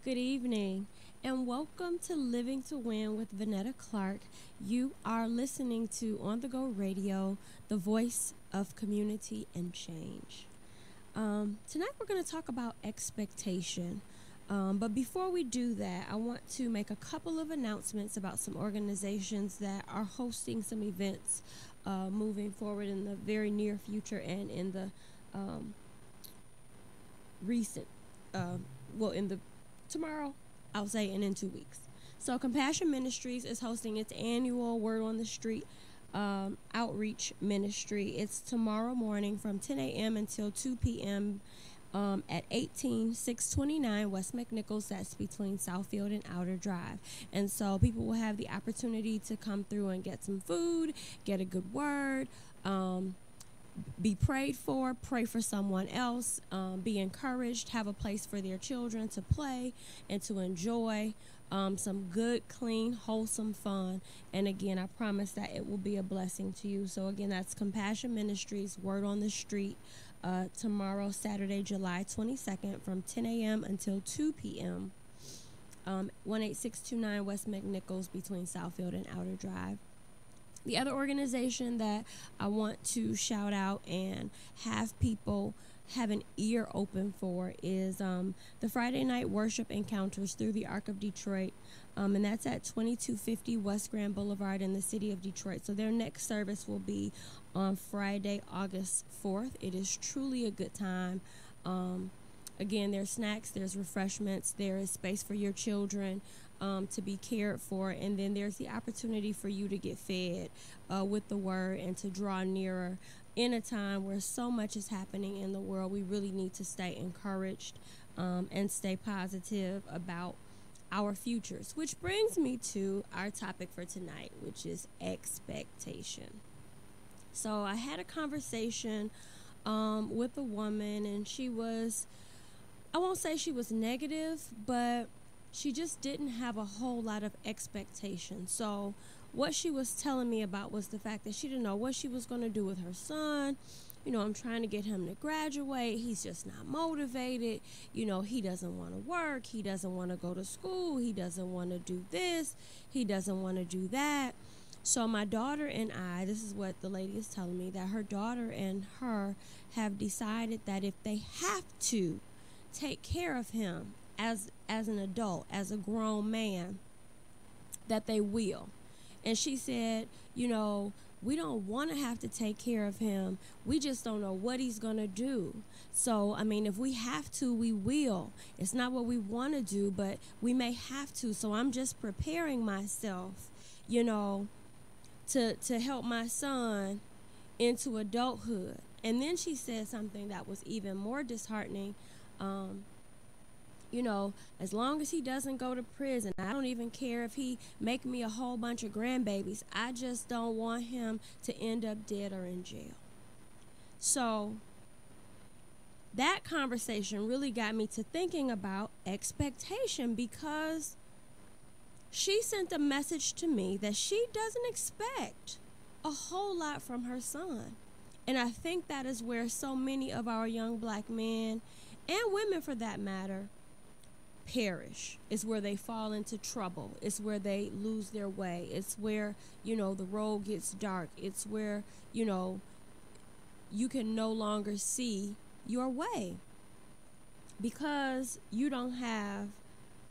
Good evening, and welcome to Living to Win with Vanetta Clark. You are listening to On the Go Radio, the voice of community and change. Tonight, we're going to talk about expectation. But before we do that, I want to make a couple of announcements about some organizations that are hosting some events moving forward in the very near future and in the um, recent, uh, in the tomorrow, I'll say, and in 2 weeks. So, Compassion Ministries is hosting its annual Word on the Street outreach ministry. It's tomorrow morning from 10 a.m. until 2 p.m. At 18629 West McNichols. That's between Southfield and Outer Drive. And so people will have the opportunity to come through and get some food, get a good word, be prayed for, pray for someone else, be encouraged, have a place for their children to play and to enjoy some good, clean, wholesome fun. And again, I promise that it will be a blessing to you. So again, that's Compassion Ministries, Word on the Street, tomorrow, Saturday, July 22nd, from 10 a.m. until 2 p.m. 18629 West McNichols, between Southfield and Outer Drive. The other organization that I want to shout out and have people have an ear open for is the Friday night worship encounters through the Arc of Detroit. And that's at 2250 West Grand Boulevard in the city of Detroit. So their next service will be on Friday, August 4th. It is truly a good time. Again, there's snacks, there's refreshments, there is space for your children to be cared for, and then there's the opportunity for you to get fed with the word and to draw nearer. In a time where so much is happening in the world, we really need to stay encouraged and stay positive about our futures, which brings me to our topic for tonight, which is expectation. So I had a conversation with a woman, and I won't say she was negative, but she just didn't have a whole lot of expectation. So what she was telling me about was the fact that she didn't know what she was going to do with her son. I'm trying to get him to graduate. He's just not motivated. He doesn't want to work. He doesn't want to go to school. He doesn't want to do this. He doesn't want to do that. So my daughter and I, this is what the lady is telling me, that her daughter and her have decided that if they have to take care of him as an adult, as a grown man, that they will. And she said, we don't want to have to take care of him. We just don't know what he's going to do. So, if we have to, we will. It's not what we want to do, but we may have to. So I'm just preparing myself, to help my son into adulthood. And then she said something that was even more disheartening. As long as he doesn't go to prison, I don't even care if he make me a whole bunch of grandbabies. I just don't want him to end up dead or in jail. So that conversation really got me to thinking about expectation, because she sent a message to me that she doesn't expect a whole lot from her son. And I think that is where so many of our young black men, and women for that matter, perish. It's where they fall into trouble. It's where they lose their way. It's where, the road gets dark. It's where, you can no longer see your way because you don't have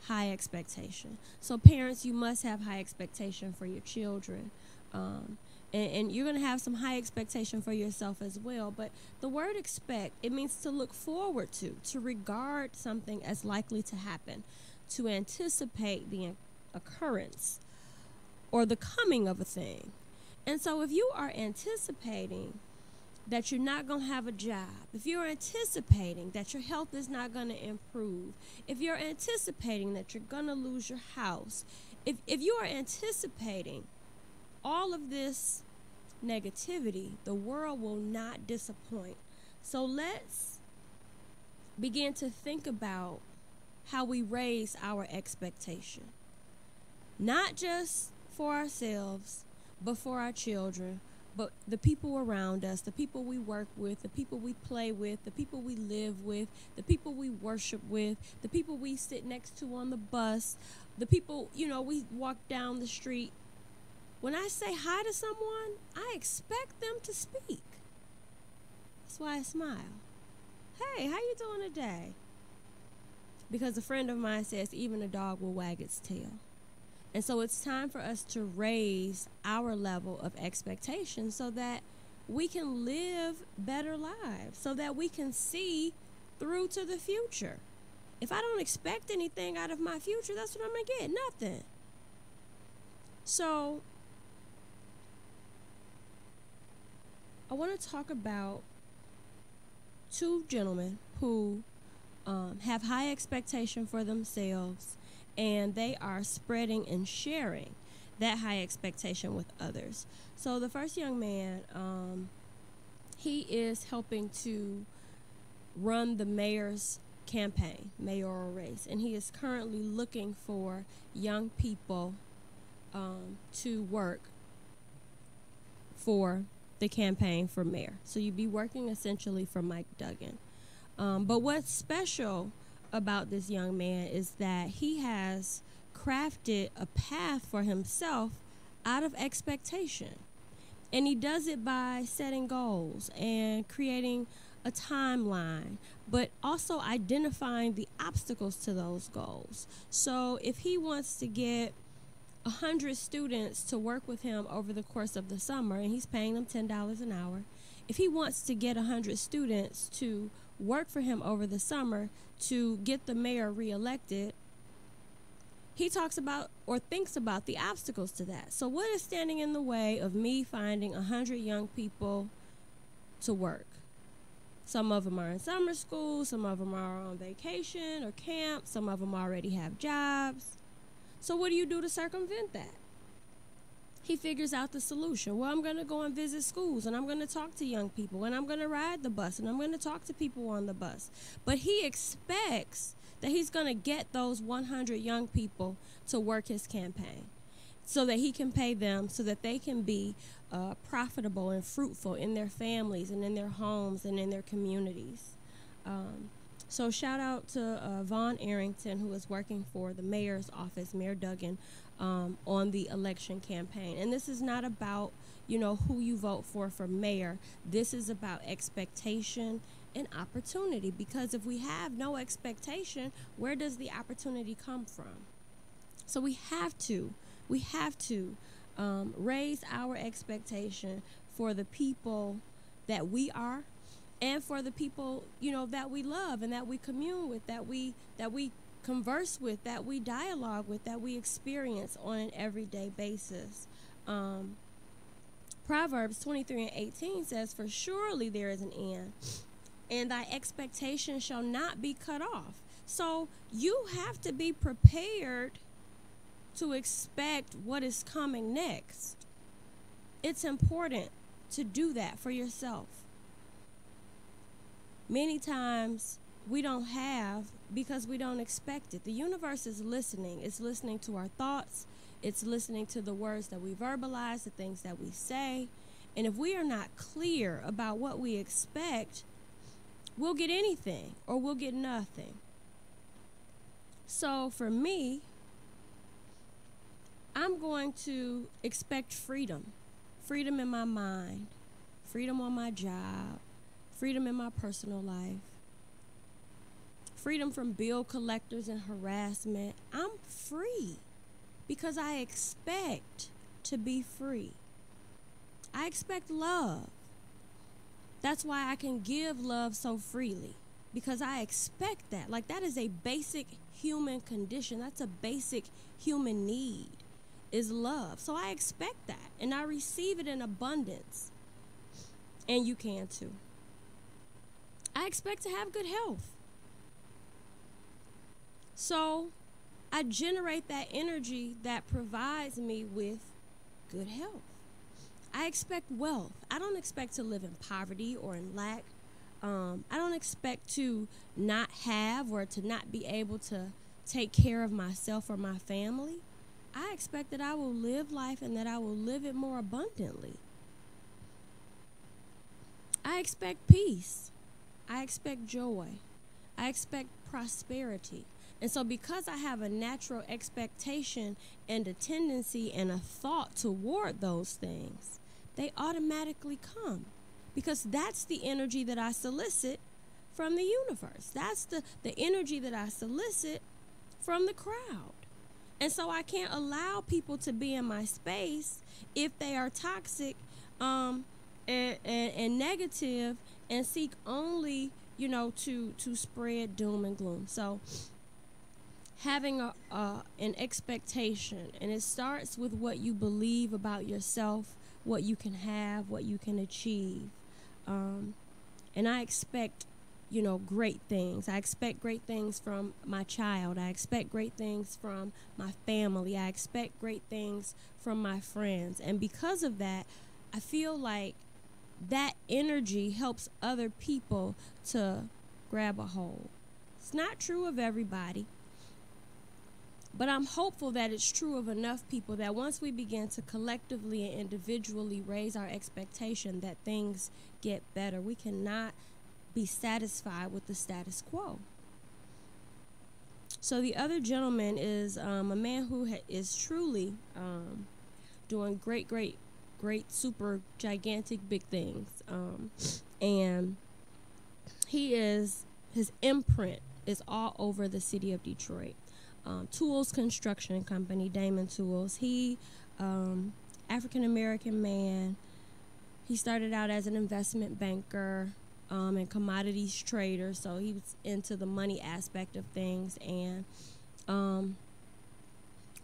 high expectation. So parents, you must have high expectation for your children. And you're going to have some high expectation for yourself as well. But the word expect, it means to look forward to regard something as likely to happen, to anticipate the occurrence or the coming of a thing. And so if you are anticipating that you're not going to have a job, if you're anticipating that your health is not going to improve, if you're anticipating that you're going to lose your house, if you are anticipating all of this negativity, the world will not disappoint. So let's begin to think about how we raise our expectation, not just for ourselves, but for our children, but the people around us, the people we work with, the people we play with, the people we live with, the people we worship with, the people we sit next to on the bus, the people, we walk down the street. When I say hi to someone, I expect them to speak. That's why I smile. Hey, how you doing today? Because a friend of mine says even a dog will wag its tail. And so it's time for us to raise our level of expectation so that we can live better lives, so that we can see through to the future. If I don't expect anything out of my future, that's what I'm going to get. Nothing. So I want to talk about two gentlemen who have high expectation for themselves, and they are spreading and sharing that high expectation with others. So the first young man, he is helping to run the mayor's campaign, mayoral race, and he is currently looking for young people to work for the campaign for mayor. So you'd be working essentially for Mike Duggan. But what's special about this young man is that he has crafted a path for himself out of expectation. And he does it by setting goals and creating a timeline, but also identifying the obstacles to those goals. So if he wants to get 100 students to work with him over the course of the summer, and he's paying them $10 an hour, if he wants to get 100 students to work for him over the summer to get the mayor reelected, he talks about or thinks about the obstacles to that. So what is standing in the way of me finding 100 young people to work? Some of them are in summer school, some of them are on vacation or camp, some of them already have jobs. So what do you do to circumvent that? He figures out the solution. Well, I'm going to go and visit schools, and I'm going to talk to young people, and I'm going to ride the bus, and I'm going to talk to people on the bus. But he expects that he's going to get those 100 young people to work his campaign so that he can pay them, so that they can be profitable and fruitful in their families and in their homes and in their communities. So shout out to Vaughn Arrington, who is working for the mayor's office, Mayor Duggan, on the election campaign. And this is not about, who you vote for mayor. This is about expectation and opportunity, because if we have no expectation, where does the opportunity come from? So we have to raise our expectation for the people that we are, and for the people, that we love and that we commune with, that we converse with, that we dialogue with, that we experience on an everyday basis. Proverbs 23:18 says, "For surely there is an end, and thy expectation shall not be cut off." So you have to be prepared to expect what is coming next. It's important to do that for yourself. Many times we don't have because we don't expect it. The universe is listening. It's listening to our thoughts. It's listening to the words that we verbalize, the things that we say. And if we are not clear about what we expect, we'll get anything or we'll get nothing. So for me, I'm going to expect freedom. Freedom in my mind, freedom on my job, freedom in my personal life, freedom from bill collectors and harassment. I'm free because I expect to be free. I expect love. That's why I can give love so freely, because I expect that. Like, that is a basic human condition. That's a basic human need, is love. So I expect that, and I receive it in abundance. And you can too. I expect to have good health. So I generate that energy that provides me with good health. I expect wealth. I don't expect to live in poverty or in lack. I don't expect to not have or to not be able to take care of myself or my family. I expect that I will live life and that I will live it more abundantly. I expect peace. I expect joy. I expect prosperity. And so because I have a natural expectation and a tendency and a thought toward those things, they automatically come. Because that's the energy that I solicit from the universe. That's the energy that I solicit from the crowd. And so I can't allow people to be in my space if they are toxic and negative and seek only, to spread doom and gloom. So having an expectation, and it starts with what you believe about yourself, what you can have, what you can achieve. And I expect, great things. I expect great things from my child. I expect great things from my family. I expect great things from my friends. And because of that, I feel like that energy helps other people to grab a hold. It's not true of everybody, but I'm hopeful that it's true of enough people that once we begin to collectively and individually raise our expectation, that things get better. We cannot be satisfied with the status quo. So the other gentleman is a man who is truly doing great, super gigantic big things. And his imprint is all over the city of Detroit. Tools Construction Company, Damon Tools. He, African-American man. He started out as an investment banker and commodities trader, so he was into the money aspect of things, and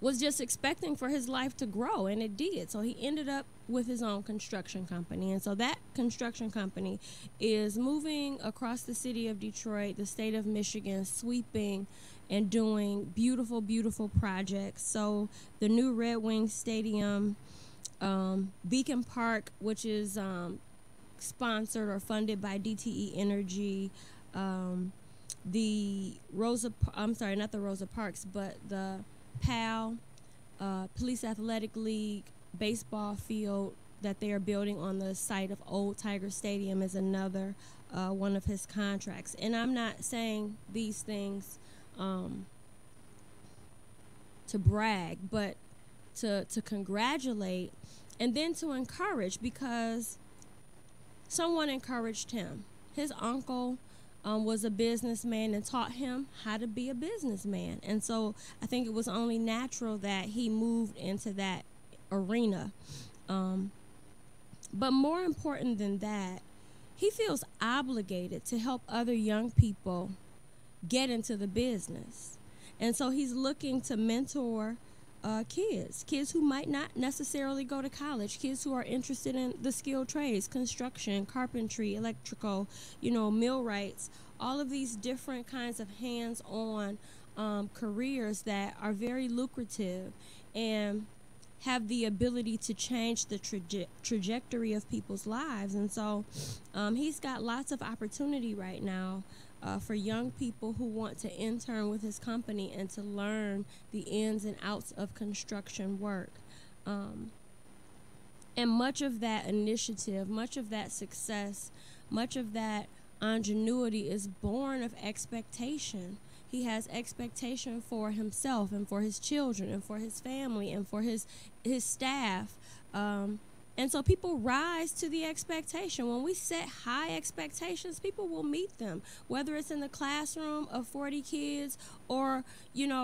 was just expecting for his life to grow, and it did. So he ended up with his own construction company, and so that construction company is moving across the city of Detroit, the state of Michigan, sweeping and doing beautiful, beautiful projects. So the new Red Wings Stadium, Beacon Park, which is sponsored or funded by DTE Energy, the not the Rosa Parks, but the PAL, Police Athletic League baseball field that they are building on the site of Old Tiger Stadium is another one of his contracts. And I'm not saying these things to brag, but to congratulate and then to encourage, because someone encouraged him. His uncle was a businessman and taught him how to be a businessman. And so I think it was only natural that he moved into that arena. But more important than that, he feels obligated to help other young people get into the business. And so he's looking to mentor kids who might not necessarily go to college, kids who are interested in the skilled trades, construction, carpentry, electrical, millwrights, all of these different kinds of hands-on careers that are very lucrative and have the ability to change the trajectory of people's lives. And so he's got lots of opportunity right now for young people who want to intern with his company and to learn the ins and outs of construction work. And much of that initiative, much of that success, much of that ingenuity is born of expectation. He has expectation for himself and for his children and for his family and for his staff. And so people rise to the expectation. When we set high expectations, people will meet them, whether it's in the classroom of 40 kids or, in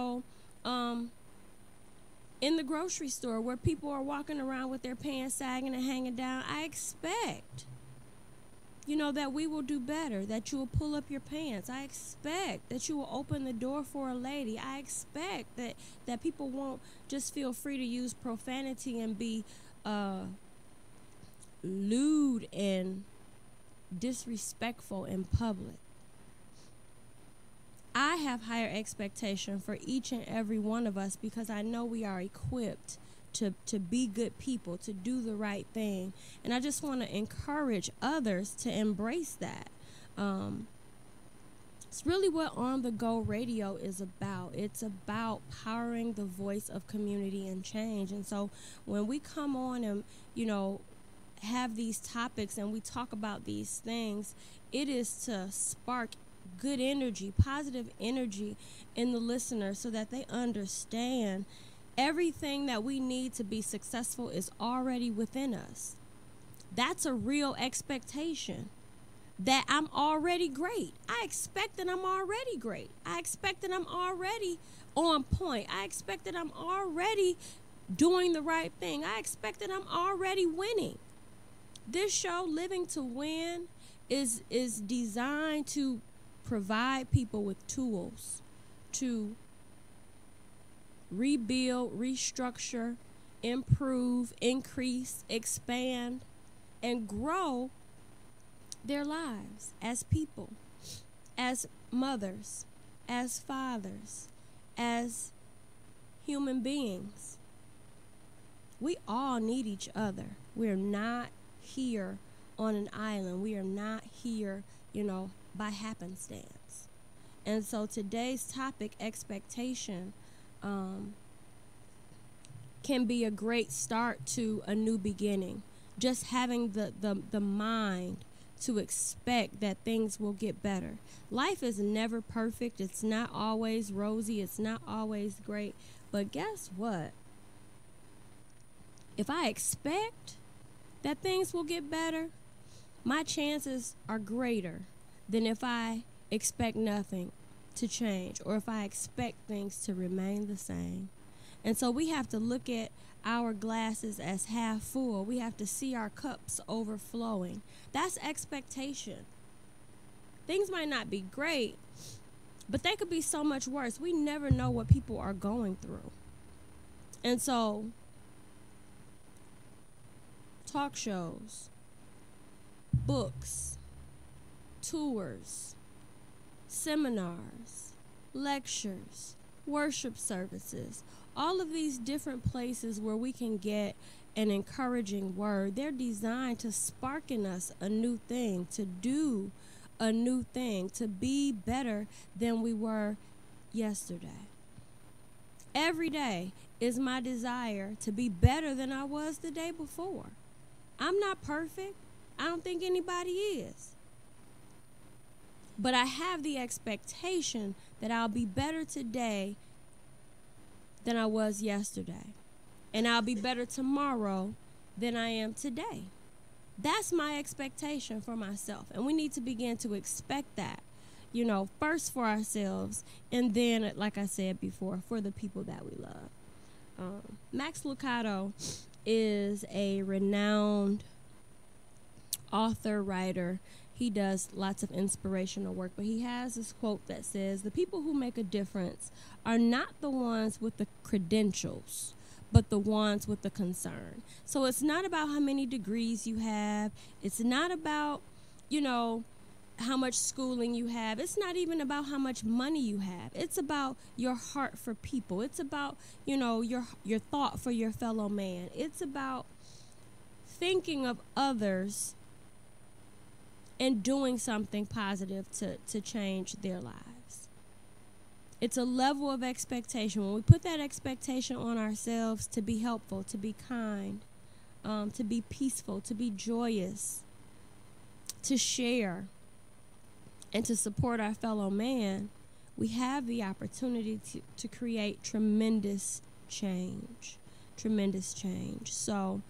the grocery store where people are walking around with their pants sagging and hanging down. I expect, that we will do better, that you will pull up your pants. I expect that you will open the door for a lady. I expect that people won't just feel free to use profanity and be lewd and disrespectful in public. I have higher expectation for each and every one of us because I know we are equipped to be good people, to do the right thing. And I just want to encourage others to embrace that. It's really what On the Go Radio is about. It's about powering the voice of community and change. And so when we come on and, have these topics and we talk about these things, it is to spark good energy, positive energy in the listener so that they understand everything that we need to be successful is already within us. That's a real expectation, that I'm already great. I expect that I'm already great. I expect that I'm already on point. I expect that I'm already doing the right thing. I expect that I'm already winning. This show, Living to Win, is designed to provide people with tools to rebuild, restructure, improve, increase, expand, and grow their lives as people, as mothers, as fathers, as human beings. We all need each other. We're not here on an island. We are not here, by happenstance. And so today's topic, expectation, can be a great start to a new beginning. Just having the mind to expect that things will get better. Life is never perfect. It's not always rosy. It's not always great. But guess what? If I expect that things will get better, my chances are greater than if I expect nothing to change or if I expect things to remain the same. And so we have to look at our glasses as half full. We have to see our cups overflowing. That's expectation. Things might not be great, but they could be so much worse. We never know what people are going through. And so, talk shows, books, tours, seminars, lectures, worship services, all of these different places where we can get an encouraging word, they're designed to spark in us a new thing, to do a new thing, to be better than we were yesterday. Every day is my desire to be better than I was the day before. I'm not perfect. I don't think anybody is. But I have the expectation that I'll be better today than I was yesterday. And I'll be better tomorrow than I am today. That's my expectation for myself. And we need to begin to expect that, first for ourselves. And then, like I said before, for the people that we love. Max Lucado is a renowned author, writer. He does lots of inspirational work, but he has this quote that says, "The people who make a difference are not the ones with the credentials, but the ones with the concern." So it's not about how many degrees you have. It's not about, how much schooling you have. It's not even about how much money you have. It's about your heart for people. It's about, your thought for your fellow man. It's about thinking of others and doing something positive to change their lives. It's a level of expectation. When we put that expectation on ourselves to be helpful, to be kind, to be peaceful, to be joyous, to share, and to support our fellow man, we have the opportunity to create tremendous change. So,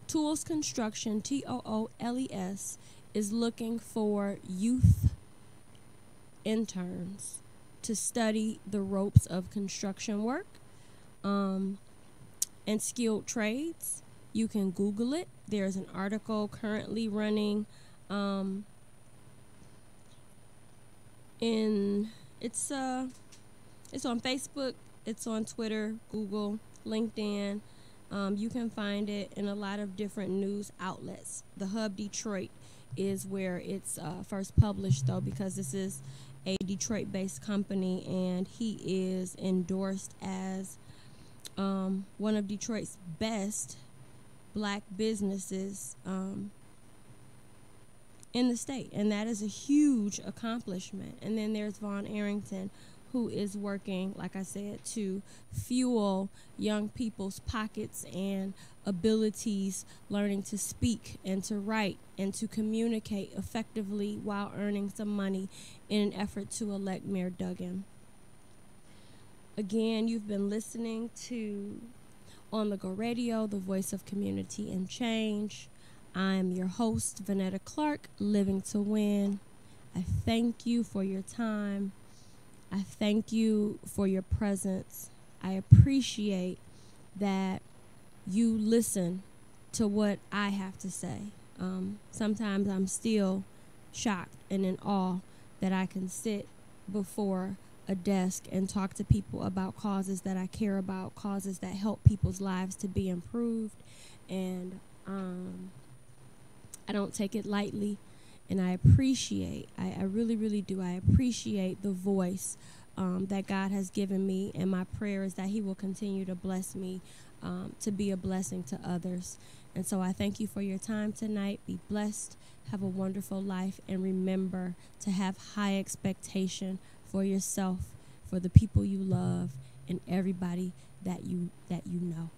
Tools Construction, TOOLES, is looking for youth interns to study the ropes of construction work and skilled trades. You can Google it. There's an article currently running it's on Facebook, it's on Twitter, Google, LinkedIn. You can find it in a lot of different news outlets. The Hub Detroit is where it's first published, though, because this is a Detroit-based company, and he is endorsed as one of Detroit's best black businesses in the state, and that is a huge accomplishment. And then there's Vaughn Arrington, who is working, like I said, to fuel young people's pockets and abilities, learning to speak and to write and to communicate effectively while earning some money in an effort to elect Mayor Duggan. Again, you've been listening to On the Go Radio, the voice of community and change. I'm your host, Vanetta Clark, living to win. I thank you for your time. I thank you for your presence. I appreciate that you listen to what I have to say. Sometimes I'm still shocked and in awe that I can sit before a desk and talk to people about causes that I care about, causes that help people's lives to be improved. And I don't take it lightly. And I appreciate, I really, really do. I appreciate the voice that God has given me. And my prayer is that he will continue to bless me to be a blessing to others. And so I thank you for your time tonight. Be blessed. Have a wonderful life. And remember to have high expectation for yourself, for the people you love, and everybody that you know.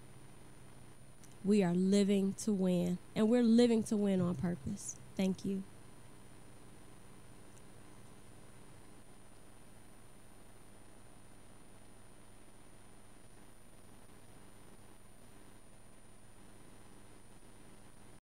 We are living to win. And we're living to win on purpose. Thank you.